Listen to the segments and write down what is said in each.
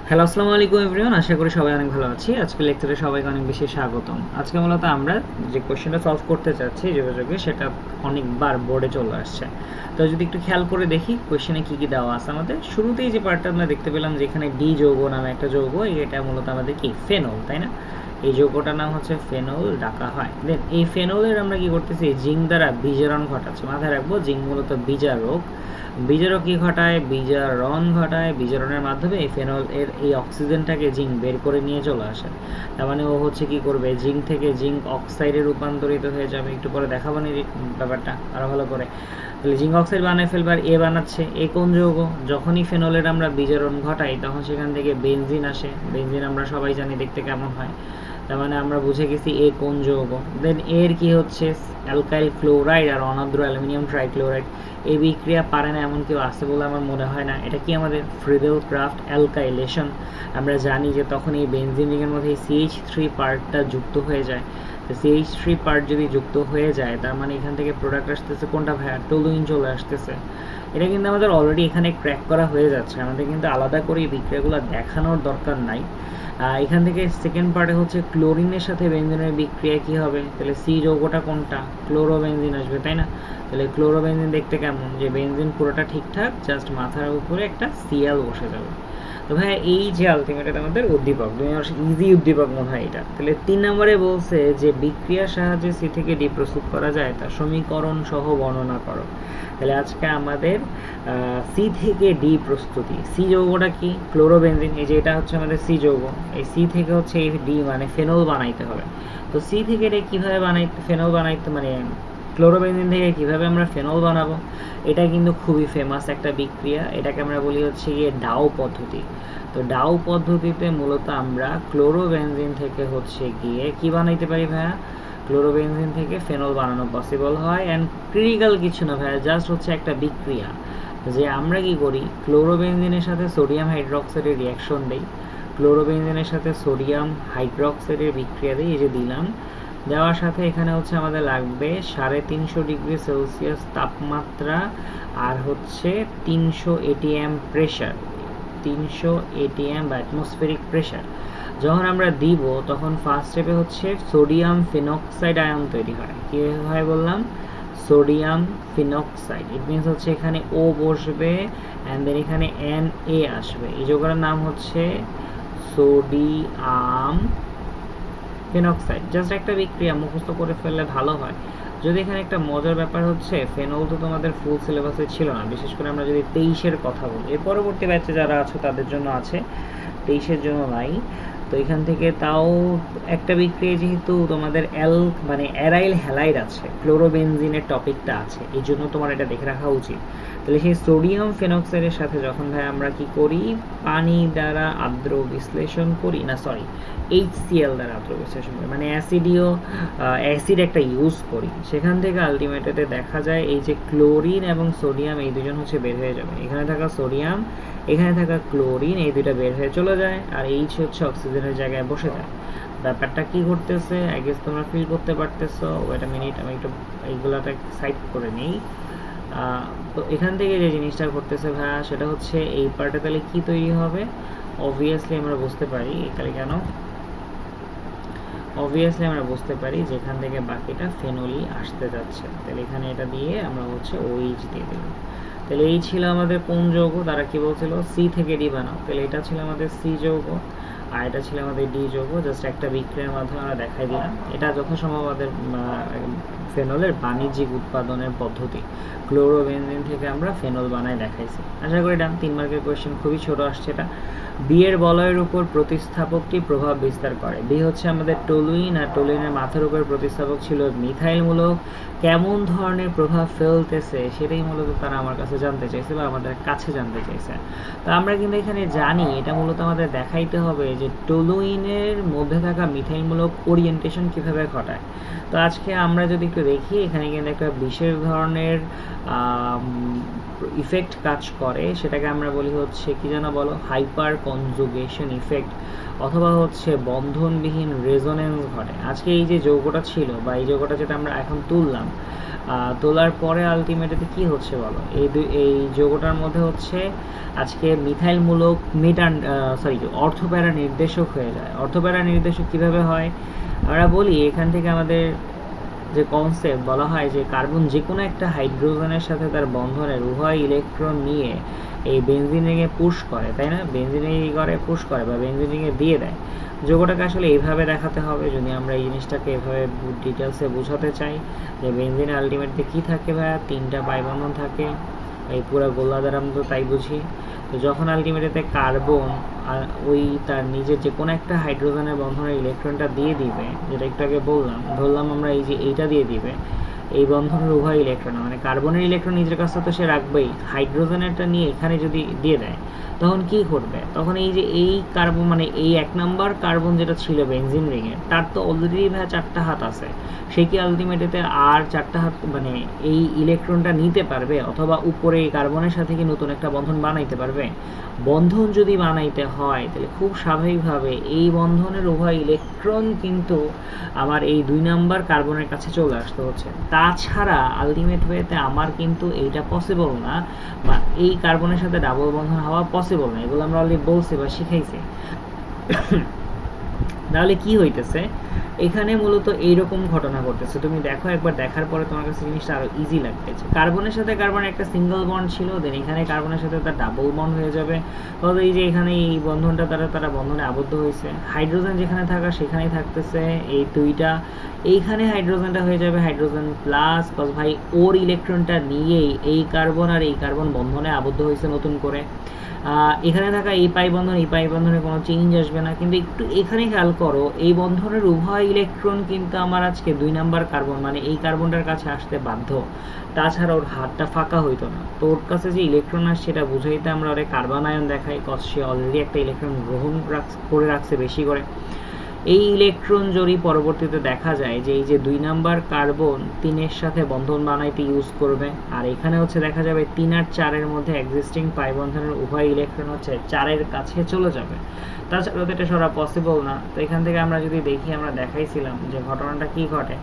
Hello, আসসালামু আলাইকুম everyone. আশা করি সবাই অনেক ভালো আছি। আজকে লেকচারে সবাইকে অনেক বেশি স্বাগতম। আজকে মূলত আমরা যে কোশ্চেনটা সলভ করতে চাচ্ছি যোগাযোগে, সেটা অনেকবার বোর্ডে চলে আসছে। তো যদি একটু খেয়াল করে দেখি কোশ্চেনে কী কী দেওয়া আছে আমাদের। শুরুতেই যে পার্টটা আমরা দেখতে পেলাম, যেখানে ডি যৌগ নামে একটা যৌগ, এটা মূলত আমাদের কি ফেনল, তাই না? এই যৌগটার নাম হচ্ছে ফেনল ডাকা হয়। দেন এই ফেনলের আমরা কি করতেছি, জিঙ্ক দ্বারা বিজারণ ঘটাচ্ছি। মাথায় রাখবো, জিঙ্ক মূলত বিজারক। বিজারক কি ঘটায়? বিজারণ ঘটায়। বিজারণের মাধ্যমে এই ফেনল এর এই অক্সিজেনটাকে জিঙ্ক বের করে নিয়ে চলে আসে। তার মানে ও হচ্ছে কি করবে, জিঙ্ক থেকে জিঙ্ক অক্সাইডে রূপান্তরিত হয়ে যাবে। একটু পরে দেখাবো নি ব্যাপারটা আরো ভালো করে। তাহলে জিঙ্ক অক্সাইড বানায় ফেলবার এ বানাচ্ছে। এ কোন যৌগ? যখনই ফেনলের আমরা বিজারণ ঘটাই তখন সেখান থেকে বেনজিন আসে। বেনজিন আমরা সবাই জানি দেখতে কেমন হয়। তার মানে আমরা বুঝে গেছি এ কোন যৌগ। দেন এর কি হচ্ছে, অ্যালকাইল ক্লোরাইড আর অনাদ্র অ্যালুমিনিয়াম ট্রাইক্লোরাইড। এই বিক্রিয়া পারে না এমন কেউ আছে বলে আমার মনে হয় না। এটা কি আমাদের ফ্রিডেল ক্রাফট অ্যালকাইলেশন। আমরা জানি যে তখন এই বেনজিন রিংয়ের মধ্যে CH3 পার্টটা যুক্ত হয়ে যায়। তো CH3 পার্ট যদি যুক্ত হয়ে যায়, তার মানে এখান থেকে প্রোডাক্ট আসতেছে কোনটা ভাইয়া? টলুইন চলে আসতেছে। এটা কিন্তু আমাদের অলরেডি এখানে ক্র্যাক করা হয়ে যাচ্ছে। আমাদের কিন্তু আলাদা করে এই বিক্রিয়াগুলো দেখানোর দরকার নাই। এখান থেকে সেকেন্ড পার্টে হচ্ছে ক্লোরিনের সাথে বেনজিনের বিক্রিয়া কি হবে? তাহলে সি যৌগটা কোনটা? ক্লোরোবেনজিন আসবে, তাই না? তাহলে ক্লোরোবেনজিন দেখতে কেমন? যে বেনজিন পুরোটা ঠিকঠাক, জাস্ট মাথার উপরে একটা সিএল বসে যাবে। তো ভাই এই যে আলটিমেট আমাদের উদ্দীপক, ইজি উদ্দীপক মনে হয় এটা। তাহলে 3 নম্বরে বলছে যে বিক্রিয়ার সাহায্যে সি থেকে ডি প্রস্তুত করা যায়, তার সমীকরণ সহ বর্ণনা করো। তাহলে আজকে আমাদের সি থেকে ডি প্রস্তুতি। সি যৌগটা কি? ক্লোরোবেনজিন। এই যে এটা হচ্ছে আমাদের সি যৌগ। এই সি থেকে হচ্ছে এই ডি মানে ফেনল বানাইতে হবে। তো সি থেকে ডি কীভাবে ফেনল বানাইতে, মানে ক্লোরোবেনজিন থেকে কীভাবে আমরা ফেনল বানাবো? এটা কিন্তু খুবই ফেমাস একটা বিক্রিয়া। এটাকে আমরা বলি হচ্ছে গিয়ে ডাউ পদ্ধতি। তো ডাউ পদ্ধতিতে মূলত আমরা ক্লোরোবেনজিন থেকে হচ্ছে গিয়ে কি বানাইতে পারি ভাইয়া? ক্লোরোবেনজিন থেকে ফেনল বানানো পসিবল হয়। অ্যান্ড ক্রিটিক্যাল কিছু না ভাইয়া, জাস্ট হচ্ছে একটা বিক্রিয়া যে আমরা কি করি, ক্লোরোবেনজিনের সাথে সোডিয়াম হাইড্রোক্সাইডের রিয়াকশন দিই। ক্লোরোবেনজিনের সাথে সোডিয়াম হাইড্রোক্সাইডের বিক্রিয়া দিই, এই যে দিলাম। দেওয়ার সাথে এখানে হচ্ছে আমাদের লাগবে 350 ডিগ্রি সেলসিয়াস তাপমাত্রা আর হচ্ছে 300 ATM প্রেশার। 300 ATM বা অ্যাটমসফেরিক প্রেশার যখন আমরা দিব, তখন ফার্স্ট স্টেপে হচ্ছে সোডিয়াম ফিনক্সাইড আয়ন তৈরি হয়। কি হয় বললাম? সোডিয়াম ফিনক্সাইড। ইট মিনস হচ্ছে এখানে ও বসবে অ্যান্ড দেন এখানে Na আসবে। এই যৌগটার নাম হচ্ছে সোডিয়াম ফেনক্সাইড। জাস্ট একটা বিক্রিয়া, মুখস্থ করে ফেললে ভালো হয়। যদি এখানে একটা মজার ব্যাপার হচ্ছে, ফেনল তো তোমাদের ফুল সিলেবাসে ছিল না, বিশেষ করে আমরা যদি 23-এর কথা বলি। এর পরবর্তী ব্যাচে যারা আছে তাদের জন্য আছে, 23-এর জন্য নাই। তো এখান থেকে তাও একটা বিক্রিয়া, যেহেতু তোমাদের মানে অ্যারাইল হ্যালাইড আছে, ক্লোরোবেনজিনের টপিকটা আছে, এই জন্য তোমার এটা দেখে রাখা উচিত। তাহলে সেই সোডিয়াম ফেনক্সাইডের সাথে যখন ভাই আমরা কি করি, পানি দ্বারা আর্দ্র বিশ্লেষণ করি, না সরি HCl দ্বারা আর্দ্র বিশ্লেষণ করি, মানে অ্যাসিড একটা ইউজ করি, সেখান থেকে আলটিমেটলি দেখা যায় এই যে ক্লোরিন এবং সোডিয়াম, এই দুজন হচ্ছে বের হয়ে যাবে। এখানে থাকা সোডিয়াম, এখানে থাকা ক্লোরিন, এই দুইটা বের হয়ে চলে যায়, আর এইচ হচ্ছে অক্সিজেনের জায়গায় বসে যায়। ব্যাপারটা কি ঘটতেছে আই গেস তোমরা ফিল করতে পারতেছো। ওয়েট আ মিনিট, আমি একটু এইগুলাটা সাইড করে নিই। তো এখান থেকে যে জিনিসটা ঘটতেছে ভাইয়া, সেটা হচ্ছে এই পার্টে তাহলে কি তৈরি হবে? অবভিয়াসলি আমরা বুঝতে পারি এখানে কেন, অবভিয়াসলি আমরা বুঝতে পারি যেখান থেকে বাকিটা ফেনলি আসতে যাচ্ছে। তাহলে এখানে এটা দিয়ে আমরা হচ্ছে OH দিয়ে দিলাম। তাহলে এই ছিল আমাদের কোন যৌগ? তারা কি বলছিল? সি থেকে ডি বানাও। তাহলে এটা ছিল আমাদের সি যৌগ আর এটা ছিল আমাদের ডি যৌগ। জাস্ট একটা বিক্রিয়ার মাধ্যমে আমরা দেখাই দিলাম। এটা যথাসম্ভব আমাদের ফেনলের বাণিজ্যিক উৎপাদনের পদ্ধতি। ক্লোরোবেনজিন থেকে আমরা ফেনল বানাই দেখাইছি। আশা করি ডান। 3 মার্কের কোয়েশ্চেন, খুবই ছোট আসছে এটা। বি এর বলয়ের উপর প্রতিস্থাপকটি প্রভাব বিস্তার করে। বি হচ্ছে আমাদের টলুইন, আর টলুইনের মাথার উপর প্রতিস্থাপক ছিল মিথাইল মূলক। কেমন ধরনের প্রভাব ফেলতেছে সেটাই মূলত তারা আমার কাছে জানতে চাইছে বা আমাদের কাছে জানতে চাইছে। তো আমরা কিন্তু এখানে জানি এটা মূলত আমাদের দেখাইতে হবে যে টলুইনের মধ্যে থাকা মিথাইলমূলক ওরিয়েন্টেশন কিভাবে ঘটায়। তো আজকে আমরা যদি একটু দেখি, এখানে কিন্তু একটা বিশেষ ধরনের ইফেক্ট কাজ করে, সেটাকে আমরা বলি হচ্ছে কি যেন বলো, হাইপার কনজুগেশন ইফেক্ট, অথবা হচ্ছে বন্ধনবিহীন রেজোনেন্স ঘটে। আজকে এই যে যৌগটা ছিল বা এই যৌগটা যেটা আমরা এখন তুললাম, তোলার পরে আলটিমেটলি কি হচ্ছে বলো, এই যৌগটার মধ্যে হচ্ছে আজকে মিথাইলমূলক অর্থপ্যারা নির্দেশক হয়ে যায়। অর্থপ্যারা নির্দেশক কিভাবে হয় আমরা বলি, এখান থেকে আমাদের যে কনসেপ্ট বলা হয় যে কার্বন যে কোনো একটা হাইড্রোজেনের সাথে তার বন্ধনের উভয় ইলেকট্রন নিয়ে এই বেনজিন রিংয়ে পুশ করে, তাই না? বেনজিন রিংয়ে করে পুশ করে বা বেনজিন রিংয়ে দিয়ে দেয়। যোগটাকে আসলে এইভাবে দেখাতে হবে যদি আমরা এই জিনিসটাকে এভাবে ডিটেলসে বোঝাতে চাই যে বেনজিনে আলটিমেটলি কী থাকে ভাইয়া, 3টা পাই বন্ধন থাকে। এই পুরো গোলা দ্বারা আমরা তো তাই বুঝি। তো যখন আলটিমেটলিতে কার্বন ওই তার নিজের যে কোনো একটা হাইড্রোজেনের বন্ধনের ইলেকট্রনটা দিয়ে দিবে, যেটা একটু আগে ধরলাম আমরা এই যে এইটা দিয়ে দিবে, এই বন্ধনের উভয় ইলেকট্রন মানে কার্বনের ইলেকট্রন নিজের কাছে তো সে রাখবেই, হাইড্রোজেনেরটা নিয়ে এখানে যদি দিয়ে দেয় তখন কি করবে, তখন এই যে এই কার্বন মানে এই 1 নাম্বার কার্বন যেটা ছিল বেনজিন রিংয়ে তার তো অলরেডি ভাই 4টা হাত আছে, সে কি আলটিমেটলিতে আর 4টা হাত মানে এই ইলেকট্রনটা নিতে পারবে, অথবা উপরে এই কার্বনের সাথে কি নতুন একটা বন্ধন বানাইতে পারবে? বন্ধন যদি বানাইতে হয় তাহলে খুব স্বাভাবিকভাবে এই বন্ধনের উভয় ইলেকট্রন কিন্তু আমার এই 2 নাম্বার কার্বনের কাছে চলে আসতে হচ্ছে। তাছাড়া আলটিমেট ওয়েতে আমার কিন্তু এইটা পসিবল না, বা এই কার্বনের সাথে ডাবল বন্ধন হওয়া পসিবল না। এগুলো আমরা অলরেডি বলছি বা শিখাইছি। তাহলে কি হইতেছে এখানে মূলত এইরকম ঘটনা ঘটতেছে। তুমি দেখো, একবার দেখার পরে তোমার কাছে জিনিসটা আরো ইজি লাগবে। কার্বনের সাথে কার্বনের একটা সিঙ্গেল বন্ড ছিল, দেন এখানে কার্বনের সাথে তার ডাবল বন্ড হয়ে যাবে। তবে এই যে এখানে এই বন্ধনটা তারা বন্ধনে আবদ্ধ হয়েছে, হাইড্রোজেন যেখানে থাকা সেখানেই থাকতেছে এই 2টা, এইখানে হাইড্রোজেনটা হয়ে যাবে হাইড্রোজেন প্লাস, কজ ভাই ওর ইলেকট্রনটা নিয়েই এই কার্বন আর এই কার্বন বন্ধনে আবদ্ধ হয়েছে নতুন করে। এখানে থাকা এই পাই বন্ধনে কোনো চেঞ্জ আসবে না, কিন্তু একটু এখানে খেয়াল করো এই বন্ধনের উভয় ইলেকট্রন কিন্তু আমার আজকে 2 নাম্বার কার্বন মানে এই কার্বনটার কাছে আসতে বাধ্য, তাছাড়া ওর হাতটা ফাঁকা হইতো না। তো ওর কাছে যে ইলেকট্রন আসছে সেটা বুঝাইতে আমরা ওরে কার্বন আয়ন দেখাই, কজ সে অলরেডি একটা ইলেকট্রন গ্রহণ করে রাখছে বেশি করে। এই ইলেকট্রন জড়ি পরবর্তীতে দেখা যায় যে এই যে 2 নাম্বার কার্বন 3-এর সাথে বন্ধন বানাইতে ইউজ করবে, আর এখানে হচ্ছে দেখা যাবে 3 আর 4-এর মধ্যে এক্সিস্টিং পাই বন্ধনের উভয় ইলেকট্রন হচ্ছে 4-এর কাছে চলে যাবে। তাছাড়া তো এটা সরা পসিবল না। তো এখান থেকে আমরা যদি দেখি, আমরা দেখাইছিলাম যে ঘটনাটা কি ঘটে।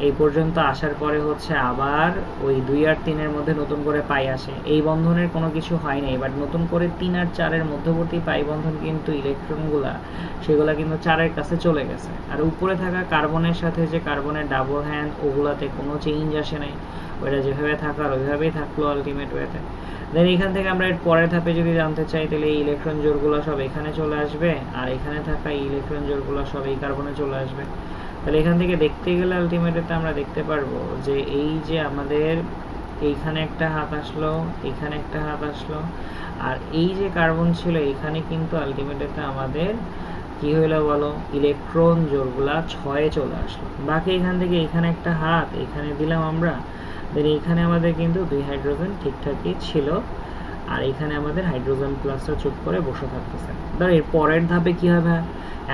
এই পর্যন্ত আসার পরে হচ্ছে আবার ওই 2 আর 3-এর মধ্যে নতুন করে পাই আসে, এই বন্ধনের কোনো কিছু হয় নাই, বাট নতুন করে 3 আর 4-এর মধ্যবর্তী পাই বন্ধন কিন্তু ইলেকট্রনগুলা সেগুলা কিন্তু 4-এর কাছে চলে গেছে। আর উপরে থাকা কার্বনের সাথে যে কার্বনের ডাবল হ্যান্ড, ওগুলাতে কোনো চেঞ্জ আসে নাই, ওইটা যেভাবে থাকার ওইভাবেই থাকলো আলটিমেট ওয়েতে। দেন এখান থেকে আমরা এর পরের ধাপে যদি জানতে চাই তাহলে এই ইলেকট্রন জোড়গুলো সব এখানে চলে আসবে, আর এখানে থাকা এই ইলেকট্রন জোড়গুলো সব এই কার্বনে চলে আসবে। তাহলে এখান থেকে দেখতে গেলে আলটিমেটলি আমরা দেখতে পারবো যে এই যে আমাদের এইখানে একটা হাত আসলো, এখানে একটা হাত আসলো, আর এই যে কার্বন ছিল এখানে কিন্তু আলটিমেটলি আমাদের কি হইলো বলো, ইলেকট্রন জোড়গুলা 6-এ চলে আসলো। বাকি এখান থেকে এখানে একটা হাত এখানে দিলাম আমরা, দেন এইখানে আমাদের কিন্তু 2 হাইড্রোজেন ঠিকঠাকই ছিল, আর এখানে আমাদের হাইড্রোজেন প্লাসটা চুপ করে বসে থাকতেছে। ধর এর পরের ধাপে কি হবে,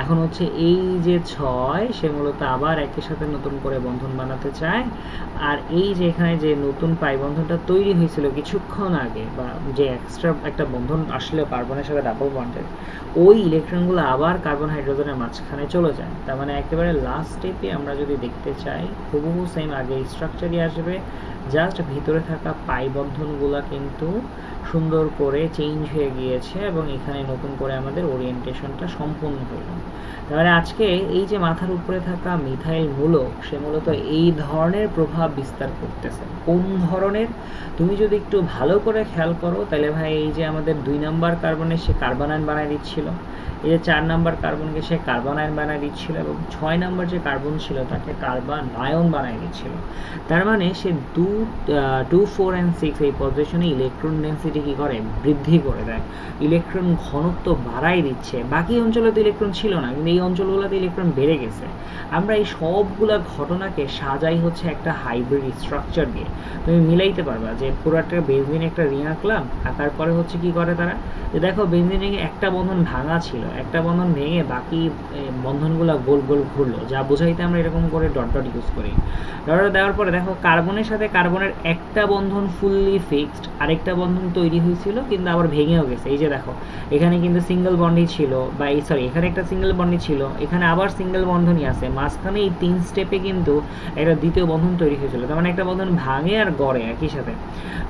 এখন হচ্ছে এই যে 6 সে মূলত আবার একই সাথে নতুন করে বন্ধন বানাতে চায়, আর এই যে এখানে যে নতুন পাই বন্ধনটা তৈরি হয়েছিল কিছুক্ষণ আগে, বা যে এক্সট্রা একটা বন্ধন আসলে কার্বনের সাথে ডাবল বন্ডের, ওই ইলেকট্রনগুলো আবার কার্বন হাইড্রোজেনের মাঝখানে চলে যায়। তার মানে একেবারে লাস্ট স্টেপে আমরা যদি দেখতে চাই হুবহু সেম আগে স্ট্রাকচারই আসবে, জাস্ট ভিতরে থাকা পাই বন্ধনগুলা কিন্তু সুন্দর করে চেঞ্জ হয়ে গিয়েছে এবং এখানে নতুন করে আমাদের ওরিয়েন্টেশনটা সম্পূর্ণ হয়ে গেল। তাহলে আজকে এই যে মাথার উপরে থাকা মিথাইল মূলক সে মূলত এই ধরনের প্রভাব বিস্তার করতেছে। কোন ধরনের, তুমি যদি একটু ভালো করে খেয়াল করো তাহলে ভাই এই যে আমাদের 2 নাম্বার কার্বনে সে কার্বনায়ন বানায় দিচ্ছিল, এই যে 4 নাম্বার কার্বনকে সে কার্বনায়ন বানায় দিচ্ছিল, এবং 6 নাম্বার যে কার্বন ছিল তাকে কার্বনায়ন বানায় দিচ্ছিল। তার মানে সে 2, 4 and 6 এই পজিশনে ইলেকট্রন ডেন্সিটি কি করে, বৃদ্ধি করে দেয়, ইলেকট্রন ঘনত্ব বাড়াই দিচ্ছে। বাকি অঞ্চলে তো ইলেকট্রন ছিল না, কিন্তু এই অঞ্চলগুলোতে ইলেকট্রন বেড়ে গেছে। আমরা এই সবগুলা ঘটনাকে সাজাই হচ্ছে একটা হাইব্রিড স্ট্রাকচার দিয়ে। তুমি মিলাইতে পারবা যে পুরো একটা বেনজিন একটা রিং আঁকলাম, আঁকার পরে হচ্ছে কি করে তারা, যে দেখো বেনজিন রিংয়ে একটা বন্ধন ভাঙা ছিল, একটা বন্ধন ভেঙে বাকি বন্ধনগুলো গোল গোল ঘুরলো, যা বোঝাইতে আমরা এরকম করে ডট ডট ইউজ করি। ডট দেওয়ার পরে দেখো কার্বনের সাথে কার্বন কার্বনের একটা বন্ধন ফুললি ফিক্সড, আরেকটা বন্ধন তৈরি হয়েছিল কিন্তু আবার ভেঙেও গেছে। এই যে দেখো এখানে কিন্তু সিঙ্গেল বন্ডই ছিল, বা এই সরি এখানে একটা সিঙ্গেল বন্ডই ছিল, এখানে আবার সিঙ্গেল বন্ধনই আছে, মাঝখানে এই 3 স্টেপে কিন্তু একটা দ্বিতীয় বন্ধন তৈরি হয়েছিল। তার মানে একটা বন্ধন ভাঙে আর গড়ে একই সাথে,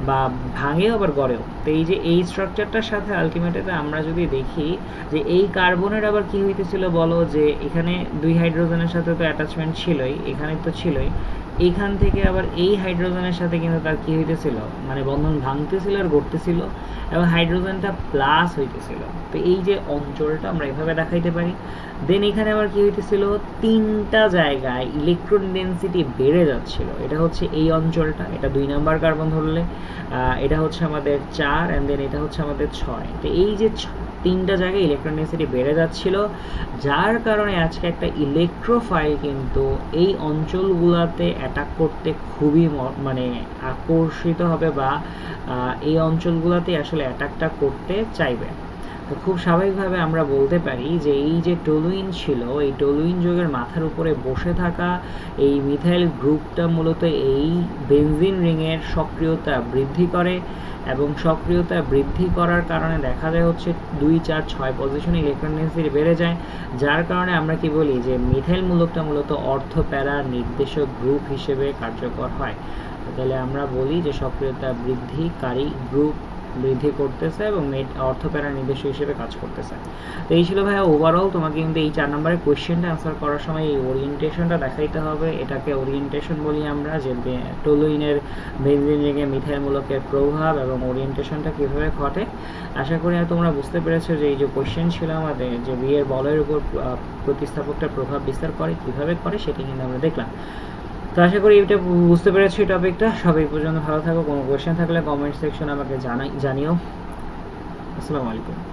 বা ভাঙেও আবার গড়েও। তো এই যে এই স্ট্রাকচারটার সাথে আলটিমেটলি আমরা যদি দেখি যে এই কার্বনের আবার কি হইতেছিল বলো, যে এখানে 2 হাইড্রোজেনের সাথে তো অ্যাটাচমেন্ট ছিলই, এখানে তো ছিলই, এইখান থেকে আবার এই হাইড্রোজেনের সাথে কিন্তু তার কি হইতেছিল, মানে বন্ধন ভাঙতেছিল আর গড়তেছিল, এবং হাইড্রোজেনটা প্লাস হইতেছিল। তো এই যে অঞ্চলটা আমরা এভাবে দেখাইতে পারি। দেন এখানে আবার কি হইতেছিল, 3টা জায়গায় ইলেকট্রন ডেনসিটি বেড়ে যাচ্ছিল। এটা হচ্ছে এই অঞ্চলটা, এটা 2 নাম্বার কার্বন ধরলে, এটা হচ্ছে আমাদের 4, অ্যান্ড দেন এটা হচ্ছে আমাদের 6। তো এই যে 3টা জায়গায় ইলেকট্রন ডেনসিটি বেড়ে যাচ্ছিল, যার কারণে আজকে একটা ইলেকট্রোফাইল কিন্তু এই অঞ্চলগুলোতে অ্যাটাক করতে খুবই মানে আকর্ষিত হবে, বা এই অঞ্চলগুলোতে আসলে অ্যাটাকটা করতে চাইবে। তো খুব স্বাভাবিকভাবে আমরা বলতে পারি যে এই যে টলুইন ছিল, এই টলুইন যৌগের মাথার উপরে বসে থাকা এই মিথাইল গ্রুপটা মূলত এই বেনজিন রিংয়ের সক্রিয়তা বৃদ্ধি করে, এবং সক্রিয়তা বৃদ্ধি করার কারণে দেখা যায় হচ্ছে 2, 4, 6 পজিশনে ইলেকট্রন ডেনসিটি বেড়ে যায়, যার কারণে আমরা কি বলি যে মিথাইল মূলকটা মূলত অর্থপ্যারা নির্দেশক গ্রুপ হিসেবে কার্যকর হয়। তাহলে আমরা বলি যে সক্রিয়তা বৃদ্ধিকারী গ্রুপ বৃদ্ধি করতেছে এবং অর্থপ্যারা নির্দেশক হিসেবে কাজ করতেছে। তো এই ছিল ভাইয়া ওভারঅল। তোমাকে কিন্তু এই 4 নম্বরের কোয়েশ্চেনটা অ্যান্সার করার সময় এই ওরিয়েন্টেশনটা দেখাইতে হবে। এটাকে ওরিয়েন্টেশন বলি আমরা, যে টলুইনের বেনজিন রিংয়ে মিথাইল মূলকের প্রভাব এবং ওরিয়েন্টেশনটা কীভাবে ঘটে। আশা করি তোমরা বুঝতে পেরেছো যে এই যে কোয়েশ্চেন ছিল আমাদের, যে বিয়ের বলের উপর প্রতিস্থাপকটা প্রভাব বিস্তার করে কীভাবে করে, সেটা কিন্তু আমরা দেখলাম। তো আশা করি এটা বুঝতে পেরেছি এই টপিকটা। সবাই পর্যন্ত ভালো থাকো। কোনো কোয়েশ্চেন থাকলে কমেন্ট সেকশনে আমাকে জানিও। আসসালামু আলাইকুম।